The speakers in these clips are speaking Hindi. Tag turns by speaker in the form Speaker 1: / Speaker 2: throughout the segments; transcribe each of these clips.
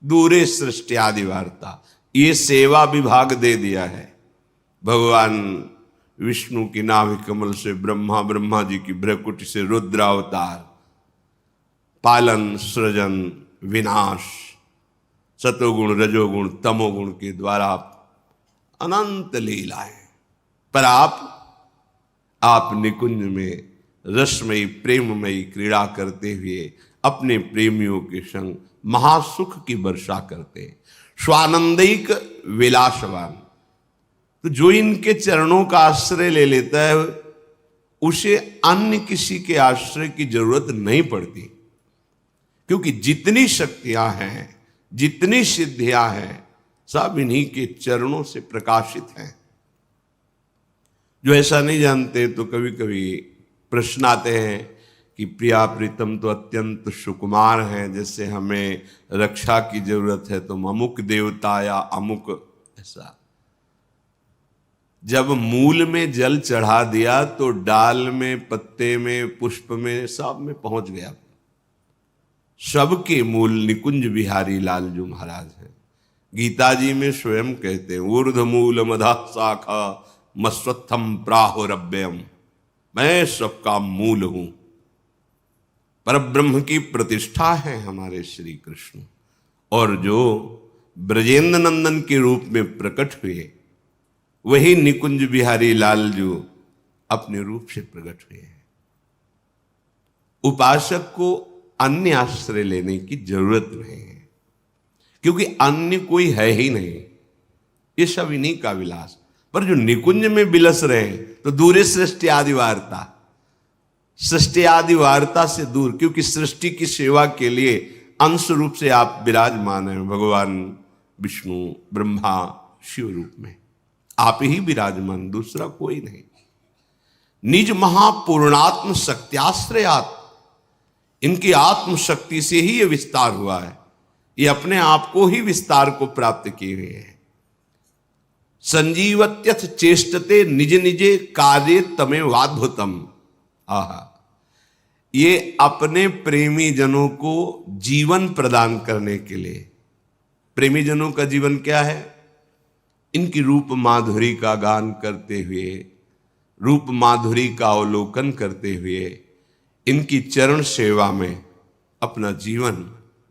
Speaker 1: दूरे सृष्टि आदि वार्ता, ये सेवा विभाग दे दिया है। भगवान विष्णु की नाभि कमल से ब्रह्मा, ब्रह्मा जी की भ्रकुटी से रुद्रावतार, पालन, सृजन, विनाश, सतोगुण, रजोगुण, तमोगुण के द्वारा अनंत लीलाएं। पर आप निकुंज में रसमयी प्रेममयी क्रीड़ा करते हुए अपने प्रेमियों के संग महासुख की वर्षा करते हैं। स्वानंदिक विलासवान, तो जो इनके चरणों का आश्रय ले लेता है उसे अन्य किसी के आश्रय की जरूरत नहीं पड़ती, क्योंकि जितनी शक्तियां हैं, जितनी सिद्धियां हैं, सब इन्हीं के चरणों से प्रकाशित हैं। जो ऐसा नहीं जानते तो कभी कभी प्रश्न आते हैं कि प्रिया प्रीतम तो अत्यंत सुकुमार हैं, जैसे हमें रक्षा की जरूरत है तो अमुक देवता या अमुक ऐसा। जब मूल में जल चढ़ा दिया तो डाल में, पत्ते में, पुष्प में, सब में पहुंच गया। सबके मूल निकुंज बिहारी लालजू महाराज हैं। गीता जी में स्वयं कहते हैं, ऊर्ध मूल मधा शाखा मस्वत्थम प्राहुरव्ययम, मैं सबका मूल हूं। परब्रह्म की प्रतिष्ठा है हमारे श्री कृष्ण, और जो ब्रजेंद्र नंदन के रूप में प्रकट हुए वही निकुंज बिहारी लालजू अपने रूप से प्रकट हुए हैं। उपासक को अन्य आश्रय लेने की जरूरत नहीं है, क्योंकि अन्य कोई है ही नहीं। ये सब इन्हीं का विलास। पर जो निकुंज में विलस रहे तो दूरे सृष्टि आदि वार्ता, सृष्टि आदि वार्ता से दूर, क्योंकि सृष्टि की सेवा के लिए अंश रूप से आप विराजमान हैं भगवान विष्णु, ब्रह्मा, शिव रूप में आप ही विराजमान, दूसरा कोई नहीं। निज महापूर्णात्म शक्त्याश्रयात, इनकी आत्म शक्ति से ही यह विस्तार हुआ है। ये अपने आप को ही विस्तार को प्राप्त किए हुए हैं। संजीवत्यथ चेष्टते निज निजे कार्य तमेवाद्भुतम। आहा, ये अपने प्रेमी जनों को जीवन प्रदान करने के लिए, प्रेमी जनों का जीवन क्या है? इनकी रूप माधुरी का गान करते हुए, रूप माधुरी का अवलोकन करते हुए, इनकी चरण सेवा में अपना जीवन,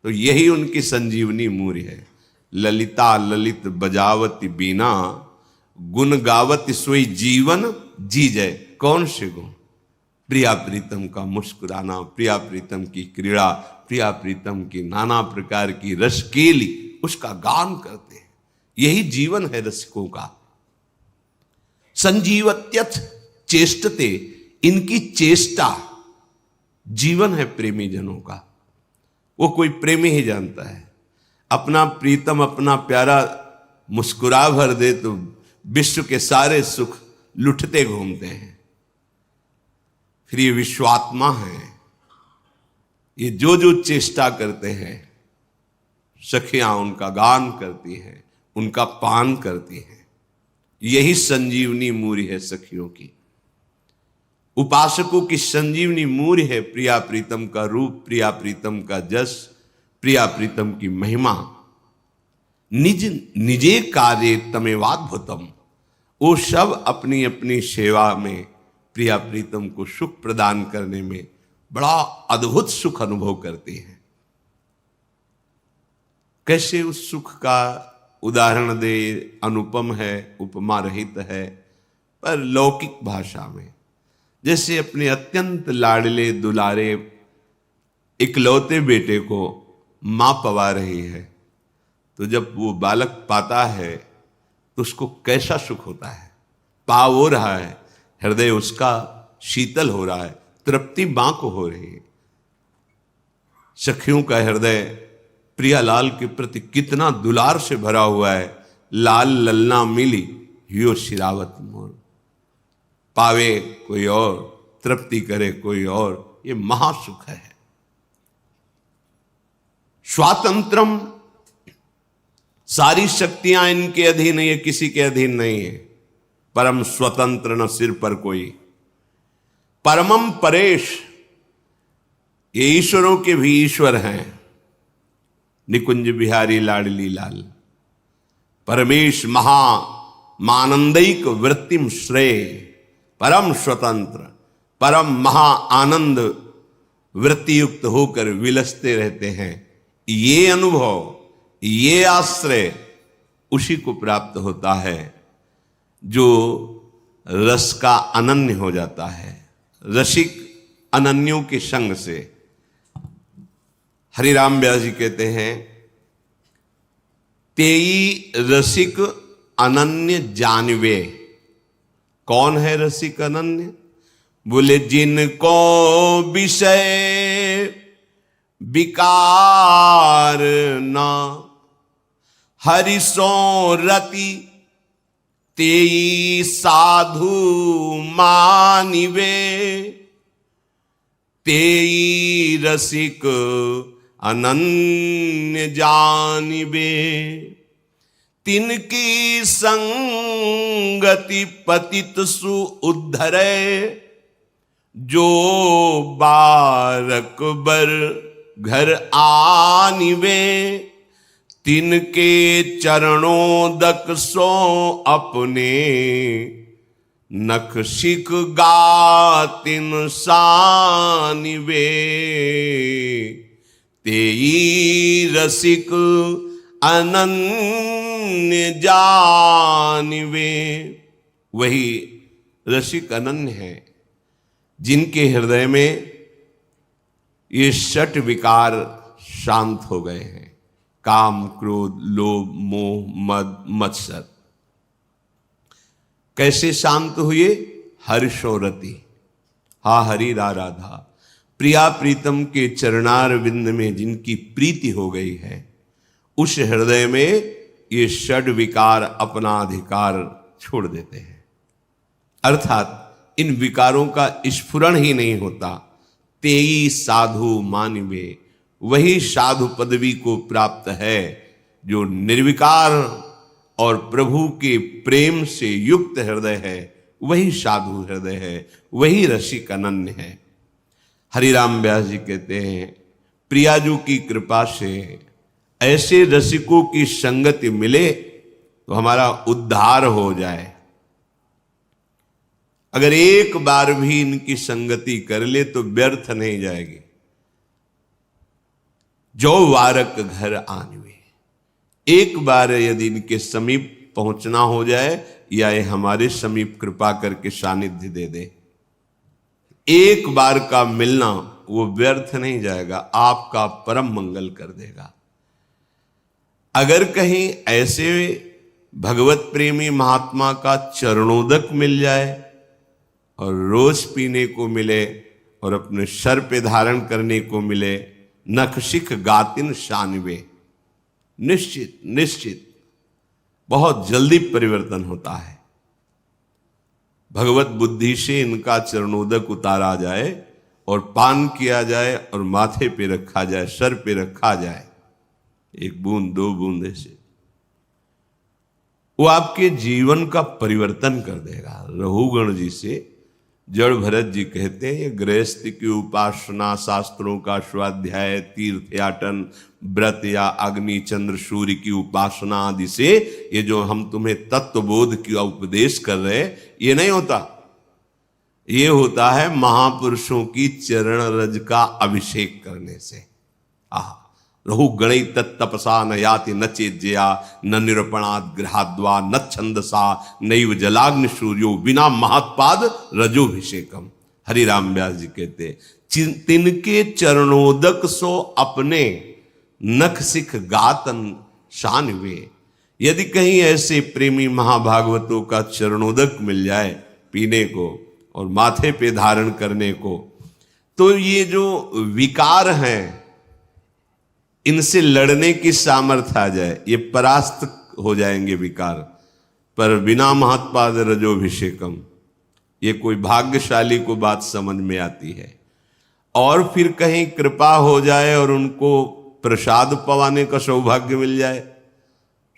Speaker 1: तो यही उनकी संजीवनी मूर्य है। ललिता ललित बजावती बीना, गुण गावती सोई जीवन जी जय। कौन से गुण? प्रिया प्रीतम का मुस्कुराना, प्रिया प्रीतम की क्रीड़ा, प्रिया प्रीतम की नाना प्रकार की रसकेली, उसका गान करते हैं। यही जीवन है रसिकों का। संजीवत्यथ चेष्टते, इनकी चेष्टा जीवन है प्रेमी जनों का। वो कोई प्रेमी ही जानता है। अपना प्रीतम, अपना प्यारा मुस्कुरा भर दे तो विश्व के सारे सुख लुटते घूमते हैं। फिर ये विश्वात्मा है, ये जो जो चेष्टा करते हैं, सखियां उनका गान करती हैं, उनका पान करती हैं। यही संजीवनी मूर्य है सखियों की। उपासकों की संजीवनी मूर्य है प्रिया प्रीतम का रूप, प्रिया प्रीतम का जस, प्रिया प्रीतम की महिमा। निज निजे कार्य तमेवाद्भुतम, वो सब अपनी अपनी सेवा में प्रिया प्रीतम को सुख प्रदान करने में बड़ा अद्भुत सुख अनुभव करते हैं। कैसे उस सुख का उदाहरण दे? अनुपम है, उपमा रहित है, पर लौकिक भाषा में। जैसे अपने अत्यंत लाडले दुलारे इकलौते बेटे को मां पवा रही है, तो जब वो बालक पाता है तो उसको कैसा सुख होता है। पा हो रहा है, हृदय उसका शीतल हो रहा है, तृप्ति मां को हो रही है। सखियों का हृदय प्रियालाल के प्रति कितना दुलार से भरा हुआ है। लाल ललना मिली हियो शिरावत मोर, पावे कोई और, तृप्ति करे कोई और, ये महासुख है। स्वातंत्रम, सारी शक्तियां इनके अधीन है, ये किसी के अधीन नहीं है। परम स्वतंत्र न सिर पर कोई। परमम परेश, ये ईश्वरों के भी ईश्वर हैं। निकुंज बिहारी लाडली लाल। परमेश महा मानंदिक वृत्तिम श्रेय, परम स्वतंत्र परम महा आनंद वृत्ति युक्त होकर विलसते रहते हैं। ये अनुभव, ये आश्रय उसी को प्राप्त होता है जो रस का अनन्य हो जाता है, रसिक अनन्यों के संग से। हरिराम व्यास जी कहते हैं, तेई रसिक अनन्य जानवे। कौन है रसिक अनन्य? बोले जिनको विषय विकार न हरिसो रति, तेई साधु मानिवे। तेई रसिक अनन्य जानिबे, तिनकी संगति पतित सु उद्धरे। जो बारक बर घर आनिवे, तिनके चरणों दक सो अपने। नख शिख गातिन सानिवे, तेई रसिक अनन्य जानिवे। वही रसिक अनन्य है जिनके हृदय में ये षट विकार शांत हो गए हैं, काम क्रोध लोभ मोह मद मत्सर। कैसे शांत हुए? हर्षोरति, हा हरि रा राधा। प्रिया प्रीतम के चरणार विंद में जिनकी प्रीति हो गई है, उस हृदय में ये षड विकार अपना अधिकार छोड़ देते हैं। अर्थात इन विकारों का स्फुरण ही नहीं होता। तेई साधु मानिवे, वही साधु पदवी को प्राप्त है जो निर्विकार और प्रभु के प्रेम से युक्त हृदय है। वही साधु हृदय है, वही रसिक अनन्य है। हरिराम व्यास जी कहते हैं, प्रियाजू की कृपा से ऐसे रसिकों की संगति मिले तो हमारा उद्धार हो जाए। अगर एक बार भी इनकी संगति कर ले तो व्यर्थ नहीं जाएगी। जो वारक घर आनवे, एक बार यदि इनके समीप पहुंचना हो जाए या ये हमारे समीप कृपा करके सानिध्य दे दे, एक बार का मिलना वो व्यर्थ नहीं जाएगा, आपका परम मंगल कर देगा। अगर कहीं ऐसे भगवत प्रेमी महात्मा का चरणोदक मिल जाए और रोज पीने को मिले और अपने सर पे धारण करने को मिले, नखशिख गातिन शानवे, निश्चित निश्चित बहुत जल्दी परिवर्तन होता है। भगवत बुद्धि से इनका चरणोदक उतारा जाए और पान किया जाए और माथे पे रखा जाए, सर पे रखा जाए, एक बूंद दो बूंद से वो आपके जीवन का परिवर्तन कर देगा। रघुगण जी से जड़ भरत जी कहते हैं, ये गृहस्थ की उपासना, शास्त्रों का स्वाध्याय, तीर्थयाटन, व्रत या अग्नि चंद्र सूर्य की उपासना आदि से ये जो हम तुम्हें तत्वबोध की उपदेश कर रहे हैं, ये नहीं होता। ये होता है महापुरुषों की चरण रज का अभिषेक करने से। रघु गणै तत्तपसा न याति न चेज्जया, न निरूपणाद गृहाद्वा न छंदसा, नैव जलाग्नि सूर्यो बिना महत्पाद रजोभिषेकम। हरिराम व्यास जी कहते, तिनके चरणोदक सो अपने नख सिख गातन शानवे। यदि कहीं ऐसे प्रेमी महाभागवतों का चरणोदक मिल जाए पीने को और माथे पे धारण करने को, तो ये जो विकार हैं इनसे लड़ने की सामर्थ्य आ जाए, ये परास्त हो जाएंगे विकार। पर बिना महत्पाद रजोभिषेकम, ये कोई भाग्यशाली को बात समझ में आती है। और फिर कहीं कृपा हो जाए और उनको प्रसाद पवाने का सौभाग्य मिल जाए,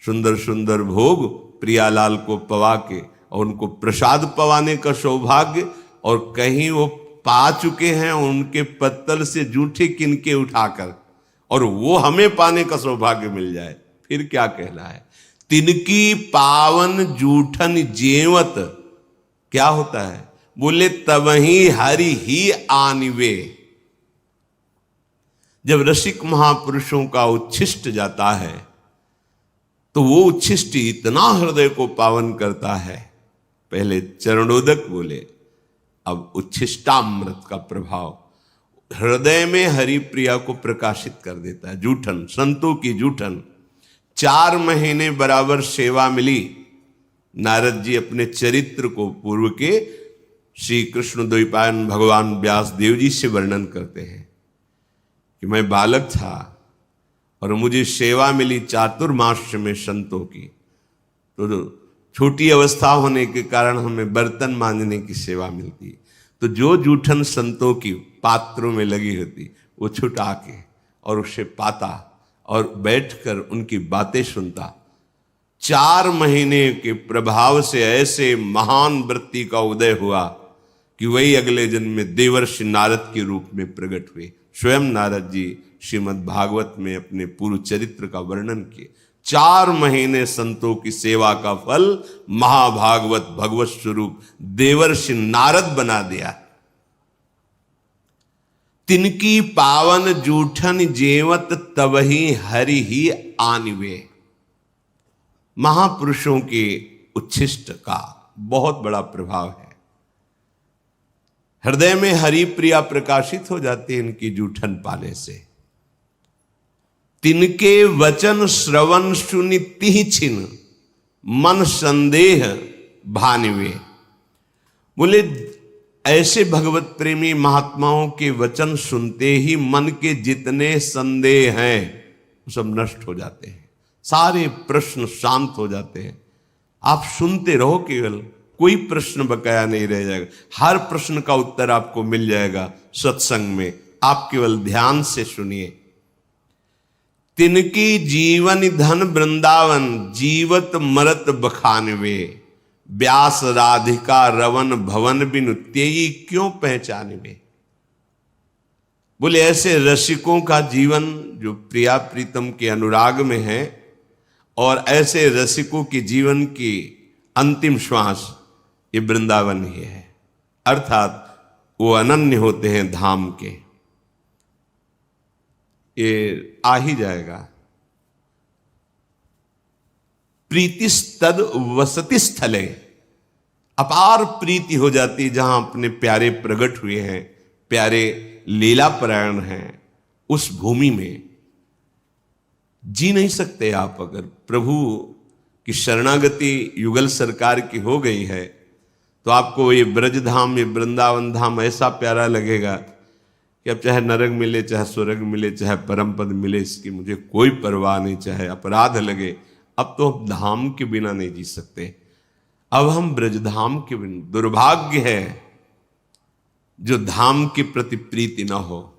Speaker 1: सुंदर सुंदर भोग प्रियालाल को पवा के और उनको प्रसाद पवाने का सौभाग्य, और कहीं वो पा चुके हैं उनके पत्तल से जूठे किनके उठाकर और वो हमें पाने का सौभाग्य मिल जाए, फिर क्या कहना है। तिनकी पावन जूठन जेवत, क्या होता है, बोले तवही हरि ही आनिवे। जब रसिक महापुरुषों का उच्छिष्ट जाता है तो वो उच्छिष्ट इतना हृदय को पावन करता है। पहले चरणोदक बोले, अब उच्छिष्टामृत का प्रभाव हृदय में हरि प्रिया को प्रकाशित कर देता है। जूठन, संतों की जूठन। 4 महीने बराबर सेवा मिली। नारद जी अपने चरित्र को पूर्व के श्री कृष्ण द्वैपायन भगवान व्यास देव जी से वर्णन करते हैं कि मैं बालक था और मुझे सेवा मिली चातुर्मास्य में संतों की। तो छोटी अवस्था होने के कारण हमें बर्तन मांजने की सेवा मिलती। तो जो जूठन संतों की पात्रों में लगी होती वो छुटा के और उसे पाता और बैठकर उनकी बातें सुनता। 4 महीने के प्रभाव से ऐसे महान वृत्ति का उदय हुआ कि वही अगले जन्म में देवर्षि नारद के रूप में प्रकट हुए। स्वयं नारद जी श्रीमद् भागवत में अपने पूर्व चरित्र का वर्णन किए। 4 महीने संतों की सेवा का फल महाभागवत भगवत स्वरूप देवर्षि नारद बना दिया। तिनकी पावन जूठन जेवत तवही हरि ही आनिवे। महापुरुषों के उच्छिष्ट का बहुत बड़ा प्रभाव है। हृदय में हरि प्रिया प्रकाशित हो जाती है इनकी जूठन पाने से। तिनके वचन श्रवण सुनि तिहि छिन मन संदेह भानिवे। बोले ऐसे भगवत प्रेमी महात्माओं के वचन सुनते ही मन के जितने संदेह हैं वो सब नष्ट हो जाते हैं। सारे प्रश्न शांत हो जाते हैं। आप सुनते रहो, केवल कोई प्रश्न बकाया नहीं रह जाएगा। हर प्रश्न का उत्तर आपको मिल जाएगा सत्संग में। आप केवल ध्यान से सुनिए। तिनकी जीवन धन वृंदावन जीवत मरत बखानवे। व्यास राधिका रवन भवन बिनु तेई क्यों पहचानवे। बोले ऐसे रसिकों का जीवन जो प्रिया प्रीतम के अनुराग में है, और ऐसे रसिकों के जीवन की अंतिम श्वास ये वृंदावन ही है। अर्थात वो अनन्य होते हैं धाम के। ये आ ही जाएगा। प्रीतिस्तद वसति स्थले, अपार प्रीति हो जाती जहां अपने प्यारे प्रकट हुए हैं, प्यारे लीला परायण हैं, उस भूमि में जी नहीं सकते आप। अगर प्रभु की शरणागति युगल सरकार की हो गई है तो आपको ये ब्रज धाम, ये वृंदावन धाम ऐसा प्यारा लगेगा कि अब चाहे नरक मिले, चाहे स्वर्ग मिले, चाहे परम पद मिले, इसकी मुझे कोई परवाह नहीं। चाहे अपराध लगे, अब तो हम धाम के बिना नहीं जी सकते। अब हम ब्रजधाम के बिना, दुर्भाग्य है जो धाम के प्रति प्रीति ना हो,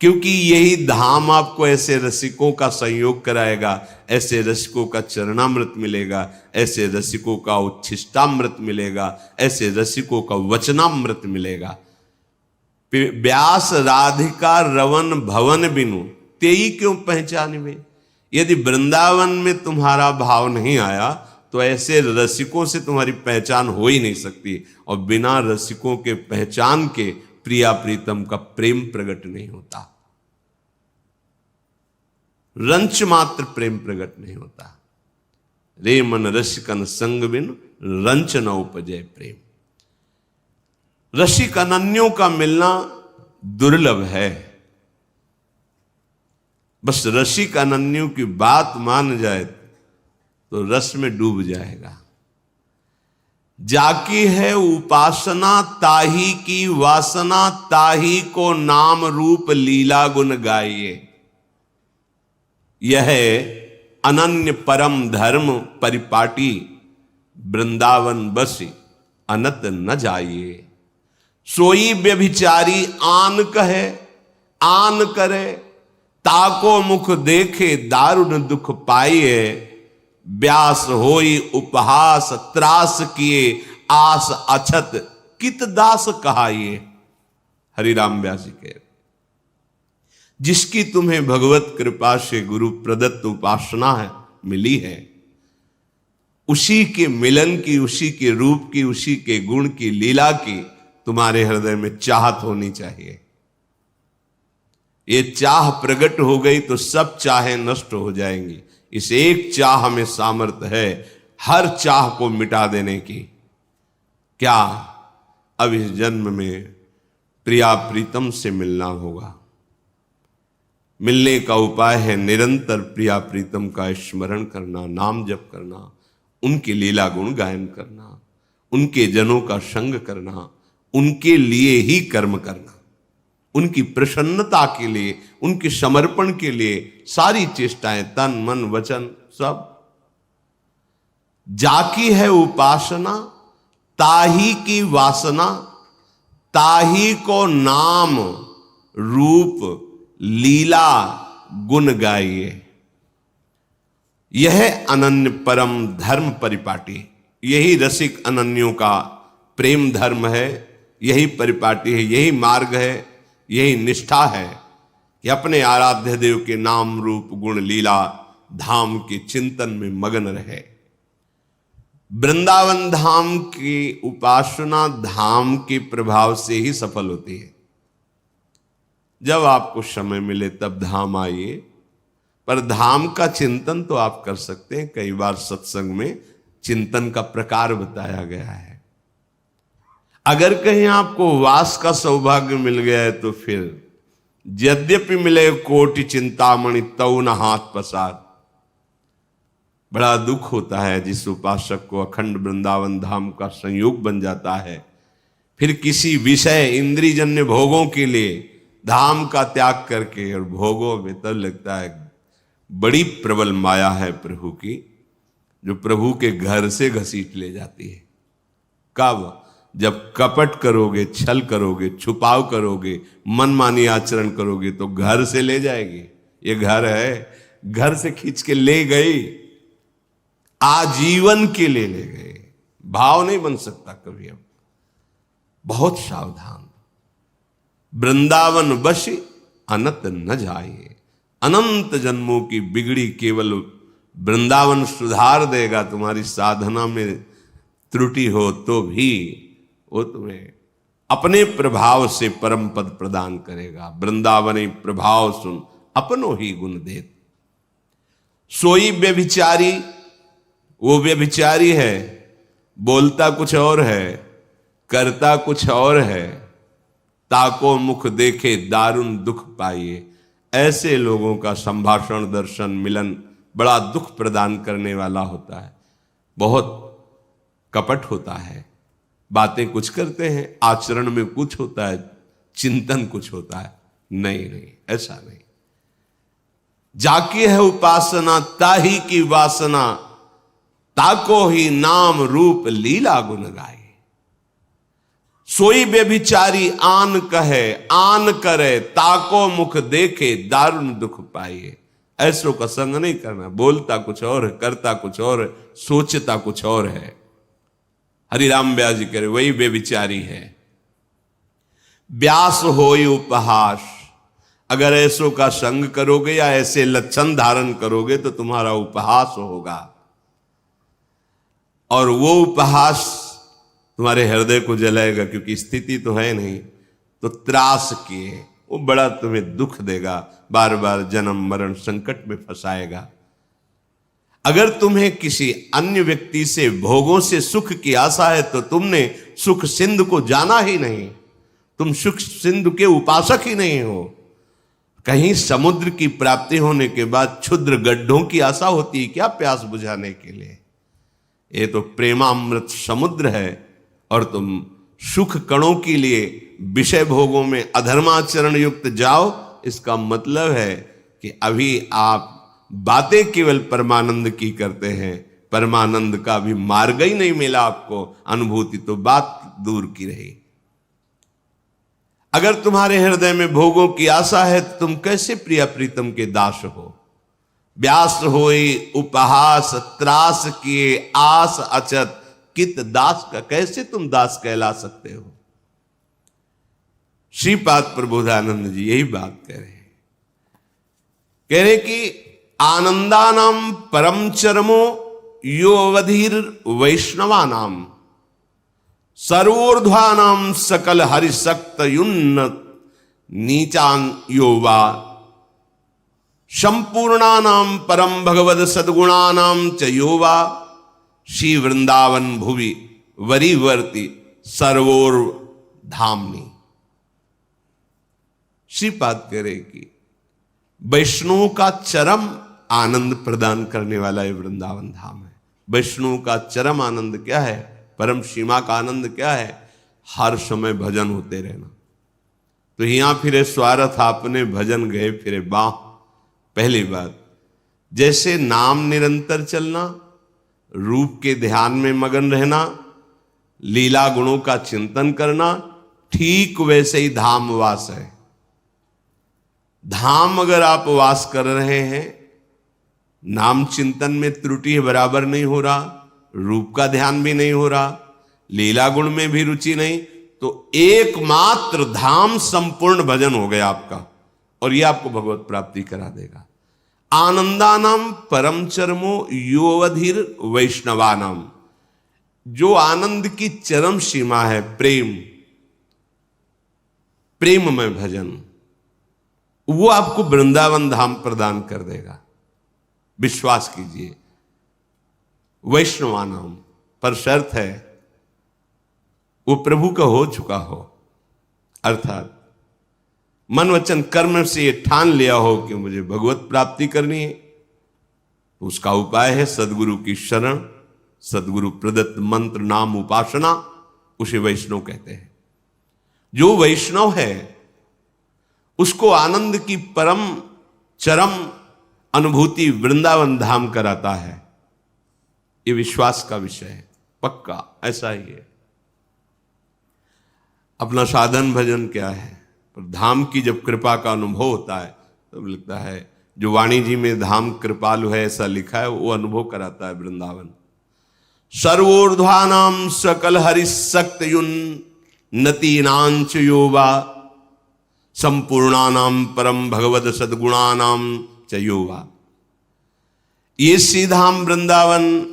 Speaker 1: क्योंकि यही धाम आपको ऐसे रसिकों का संयोग कराएगा, ऐसे रसिकों का चरणामृत मिलेगा, ऐसे रसिकों का उच्छिष्टामृत मिलेगा, ऐसे रसिकों का वचनामृत मिलेगा। व्यास राधिका रवन भवन बिनु तेई क्यों पहचानवे। यदि वृंदावन में तुम्हारा भाव नहीं आया तो ऐसे रसिकों से तुम्हारी पहचान हो ही नहीं सकती, और बिना रसिकों के पहचान के प्रिया प्रीतम का प्रेम प्रकट नहीं होता। रंच मात्र प्रेम प्रकट नहीं होता। रे मन रसिकन संग बिन रंच न उपजय प्रेम। रसिक अनन्यों का मिलना दुर्लभ है। बस रसिक अनन्यों की बात मान जाए तो रस में डूब जाएगा। जाकी है उपासना ताही की वासना, ताही को नाम रूप लीला गुण गाइए। यह अनन्य परम धर्म परिपाटी, वृंदावन बसी अनत न जाइए। सोई व्यभिचारी आन कहे आन करे, ताको मुख देखे दारुण दुख पाइए। व्यास होई उपहास त्रास किए, आस अछत कित दास कहाइए। हरिराम व्यास जी के जिसकी तुम्हें भगवत कृपा से गुरु प्रदत्त उपासना है मिली है, उसी के मिलन की, उसी के रूप की, उसी के गुण की, लीला की तुम्हारे हृदय में चाहत होनी चाहिए। ये चाह प्रकट हो गई तो सब चाहें नष्ट हो जाएंगी। इस एक चाह में सामर्थ्य है हर चाह को मिटा देने की। क्या? अब इस जन्म में प्रिया प्रीतम से मिलना होगा। मिलने का उपाय है निरंतर प्रिया प्रीतम का स्मरण करना, नाम जप करना, उनके लीला गुण गायन करना, उनके जनों का संग करना, उनके लिए ही कर्म करना, उनकी प्रसन्नता के लिए, उनके समर्पण के लिए सारी चेष्टाएं, तन मन वचन सब। जाकी है उपासना ताही की वासना, ताही को नाम रूप लीला गुण गाइए। यह अनन्य परम धर्म परिपाटी, यही रसिक अनन्यों का प्रेम धर्म है, यही परिपाटी है, यही मार्ग है, यही निष्ठा है कि अपने आराध्य देव के नाम रूप गुण लीला धाम के चिंतन में मगन रहे। वृंदावन धाम की उपासना धाम के प्रभाव से ही सफल होती है। जब आपको समय मिले तब धाम आइए, पर धाम का चिंतन तो आप कर सकते हैं। कई बार सत्संग में चिंतन का प्रकार बताया गया है। अगर कहीं आपको वास का सौभाग्य मिल गया है तो फिर यद्यपि मिले कोटि चिंतामणि तऊ न हाथ पसार। बड़ा दुख होता है जिस उपासक को अखंड वृंदावन धाम का संयोग बन जाता है, फिर किसी विषय इंद्रियजन्य भोगों के लिए धाम का त्याग करके, और भोगों में तब लगता है बड़ी प्रबल माया है प्रभु की, जो प्रभु के घर से घसीट ले जाती है। कब? जब कपट करोगे, छल करोगे, छुपाव करोगे, मनमानी आचरण करोगे तो घर से ले जाएगी। ये घर है, घर से खींच के ले गई, आजीवन के लिए ले गए। भाव नहीं बन सकता कभी। अब बहुत सावधान। वृंदावन बसी अनत न जाइए। अनंत जन्मों की बिगड़ी केवल वृंदावन सुधार देगा। तुम्हारी साधना में त्रुटि हो तो भी वो तुम्हें अपने प्रभाव से परम पद प्रदान करेगा। वृंदावनी प्रभाव सुन अपनो ही गुण देत। सोई व्यभिचारी, वो व्यभिचारी है, बोलता कुछ और है, करता कुछ और है। ताको मुख देखे दारुण दुख पाइए। ऐसे लोगों का संभाषण, दर्शन, मिलन बड़ा दुख प्रदान करने वाला होता है। बहुत कपट होता है। बातें कुछ करते हैं, आचरण में कुछ होता है, चिंतन कुछ होता है। नहीं नहीं, ऐसा नहीं। जाकी है उपासना ताही की वासना, ताको ही नाम रूप लीला गुण गाए। सोई व्यभिचारी आन कहे आन करे, ताको मुख देखे दारुण दुख पाइए। ऐसों का संग नहीं करना। बोलता कुछ और है, करता कुछ और है, सोचता कुछ और है। हरिराम व्यास जी कह रहे वही व्यभिचारी है। व्यास होई उपहास। अगर ऐसों का संग करोगे या ऐसे लक्षण धारण करोगे तो तुम्हारा उपहास होगा, और वो उपहास तुम्हारे हृदय को जलाएगा, क्योंकि स्थिति तो है नहीं। तो त्रास किए, वो बड़ा तुम्हें दुख देगा, बार बार जन्म मरण संकट में फंसाएगा। अगर तुम्हें किसी अन्य व्यक्ति से भोगों से सुख की आशा है तो तुमने सुख सिंधु को जाना ही नहीं। तुम सुख सिंधु के उपासक ही नहीं हो। कहीं समुद्र की प्राप्ति होने के बाद क्षुद्र गड्ढों की आशा होती है क्या प्यास बुझाने के लिए? ये तो प्रेमामृत समुद्र है, और तुम सुख कणों के लिए विषय भोगों में अधर्माचरण युक्त जाओ। इसका मतलब है कि अभी आप बातें केवल परमानंद की करते हैं, परमानंद का भी मार्ग ही नहीं मिला आपको। अनुभूति तो बात दूर की रही। अगर तुम्हारे हृदय में भोगों की आशा है तो तुम कैसे प्रिया प्रीतम के दास हो? व्यास होई उपहास त्रास किए आस अचत, कित दास का कैसे तुम दास कहला सकते हो? श्रीपाद प्रबोधानंद जी यही बात कह रहे हैं। कह रहे कि आनंदानाम परम चरमो यो अवधीर वैष्णवानाम सर्वोर्ध्वानाम सकल हरिशक्त युन्नत नीचान योवा संपूर्णानाम परम भगवद सद्गुणानाम च योवा श्री वृंदावन भुवि वरीवर्ति सर्वोर धामनी। श्रीपाद कह रहे कि वैष्णव का चरम आनंद प्रदान करने वाला ये वृंदावन धाम है। वैष्णव का चरम आनंद क्या है, परम सीमा का आनंद क्या है? हर समय भजन होते रहना। तो यहां फिरे स्वार्थ आपने भजन गए फिरे बाह। पहली बात, जैसे नाम निरंतर चलना, रूप के ध्यान में मगन रहना, लीला गुणों का चिंतन करना, ठीक वैसे ही धाम वास है। धाम अगर आप वास कर रहे हैं, नाम चिंतन में त्रुटि बराबर नहीं हो रहा, रूप का ध्यान भी नहीं हो रहा, लीला गुण में भी रुचि नहीं, तो एकमात्र धाम संपूर्ण भजन हो गया आपका, और यह आपको भगवत प्राप्ति करा देगा। आनंदानाम परम चरमो योवधीर वैष्णवानाम, जो आनंद की चरम सीमा है प्रेम, प्रेम में भजन, वो आपको वृंदावन धाम प्रदान कर देगा। विश्वास कीजिए। वैष्णवानाम पर शर्त है वो प्रभु का हो चुका हो, अर्थात मन वचन कर्म से ये ठान लिया हो कि मुझे भगवत प्राप्ति करनी है। तो उसका उपाय है सदगुरु की शरण, सदगुरु प्रदत्त मंत्र नाम उपासना, उसे वैष्णव कहते हैं। जो वैष्णव है उसको आनंद की परम चरम अनुभूति वृंदावन धाम कराता है। ये विश्वास का विषय है, पक्का ऐसा ही है। अपना साधन भजन क्या है, पर धाम की जब कृपा का अनुभव होता है तब लगता है, जो वाणी जी में धाम कृपालु है ऐसा लिखा है, वो अनुभव कराता है वृंदावन। सर्वोर्ध्वानाम सकल हरिशक्त युन्नतीनांच योवा संपूर्णानाम परम भगवद सद्गुणानाम च योवा। ये श्रीधाम वृंदावन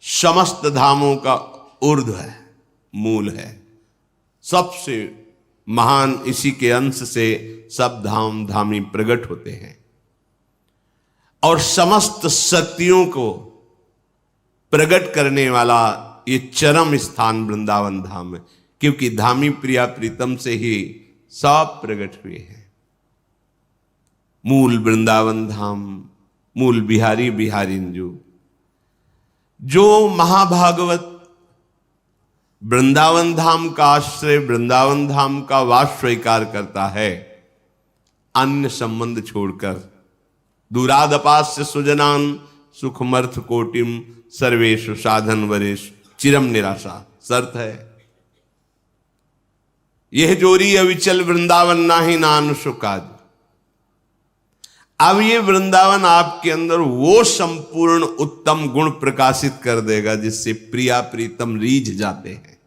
Speaker 1: समस्त धामों का ऊर्ध्व है, मूल है, सबसे महान, इसी के अंश से सब धाम धामी प्रकट होते हैं। और समस्त शक्तियों को प्रकट करने वाला ये चरम स्थान वृंदावन धाम है, क्योंकि धामी प्रिया प्रीतम से ही सब प्रकट हुए हैं। मूल वृंदावन धाम, मूल बिहारी बिहारिंजू। जो महाभागवत वृंदावन धाम का आश्रय, वृंदावन धाम का वास स्वीकार करता है, अन्य संबंध छोड़कर, दूरादपास्य सुजनान सुखमर्थ कोटिम सर्वेशु साधन वरेश चिरम निराशा, शर्त है। यह जोरी अविचल वृंदावन नाही नान सुकाज। अब ये वृंदावन आपके अंदर वो संपूर्ण उत्तम गुण प्रकाशित कर देगा जिससे प्रिया प्रीतम रीझ जाते हैं,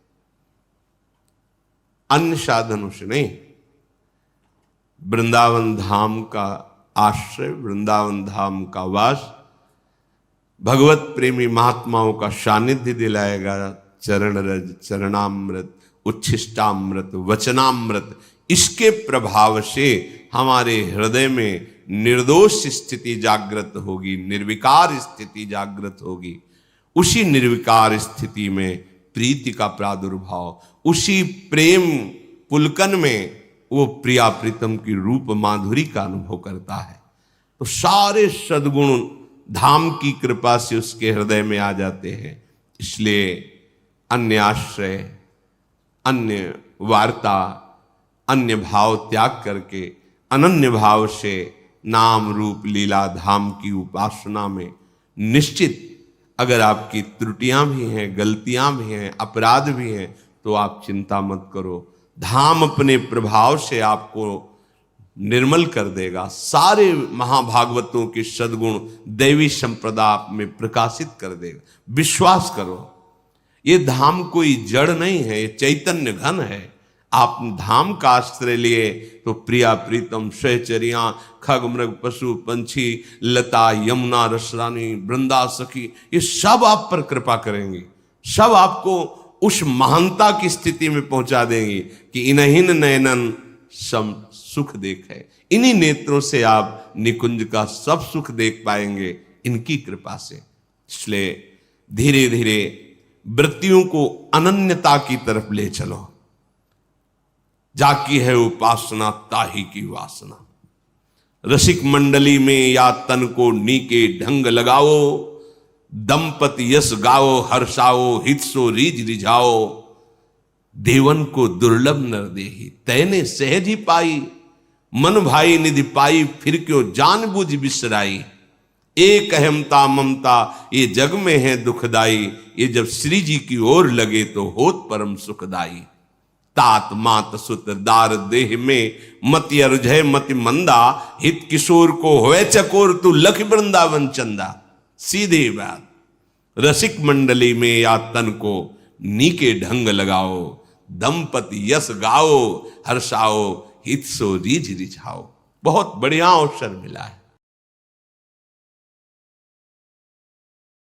Speaker 1: अन्य साधनों से नहीं। वृंदावन धाम का आश्रय, वृंदावन धाम का वास भगवत प्रेमी महात्माओं का सानिध्य दिलाएगा। चरण रज, चरणामृत, उच्छिष्टामृत, वचनामृत, इसके प्रभाव से हमारे हृदय में निर्दोष स्थिति जागृत होगी, निर्विकार स्थिति जागृत होगी। उसी निर्विकार स्थिति में प्रीति का प्रादुर्भाव, उसी प्रेम पुलकन में वो प्रिया प्रीतम की रूप माधुरी का अनुभव करता है। तो सारे सद्गुण धाम की कृपा से उसके हृदय में आ जाते हैं। इसलिए अन्य आश्रय, अन्य वार्ता, अन्य भाव त्याग करके अनन्य भाव से नाम रूप लीला धाम की उपासना में निश्चित, अगर आपकी त्रुटियां भी हैं, गलतियां भी हैं, अपराध भी हैं, तो आप चिंता मत करो। धाम अपने प्रभाव से आपको निर्मल कर देगा। सारे महाभागवतों के सद्गुण दैवी संप्रदा आप में प्रकाशित कर देगा। विश्वास करो, ये धाम कोई जड़ नहीं है, ये चैतन्य घन है। आप धाम का आश्रय लिए तो प्रिया प्रीतम सहचरियां खग मृग पशु पंछी लता यमुना रसरानी वृंदा सखी ये सब आप पर कृपा करेंगी, सब आपको उस महानता की स्थिति में पहुंचा देंगी कि इन्हीं नयनन सम सुख देखे। इन्हीं नेत्रों से आप निकुंज का सब सुख देख पाएंगे इनकी कृपा से। इसलिए धीरे धीरे वृत्तियों को अनन्यता की तरफ ले चलो। जाकी है उपासना ताही की वासना। रसिक मंडली में या तन को नीके ढंग लगाओ, दंपति यश गाओ हर्षाओ हित सो रीज रिझाओ। देवन को दुर्लभ नर देही तैने सहज ही पाई, मन भाई निधि पाई फिर क्यों जान बुझ बिसराई। एक अहमता ममता ये जग में है दुखदाई, ये जब श्री जी की ओर लगे तो होत परम सुखदाई। तात मात सुत दार देह में मति अर्जय मति मंदा, हित किशोर को होए चकोर तू लख वृंदावन चंदा। सीधी बात, रसिक मंडली में या तन को नीके ढंग लगाओ, दंपति यश गाओ हर्षाओ हित सो रीझ रिझाओ। बहुत बढ़िया अवसर मिला है।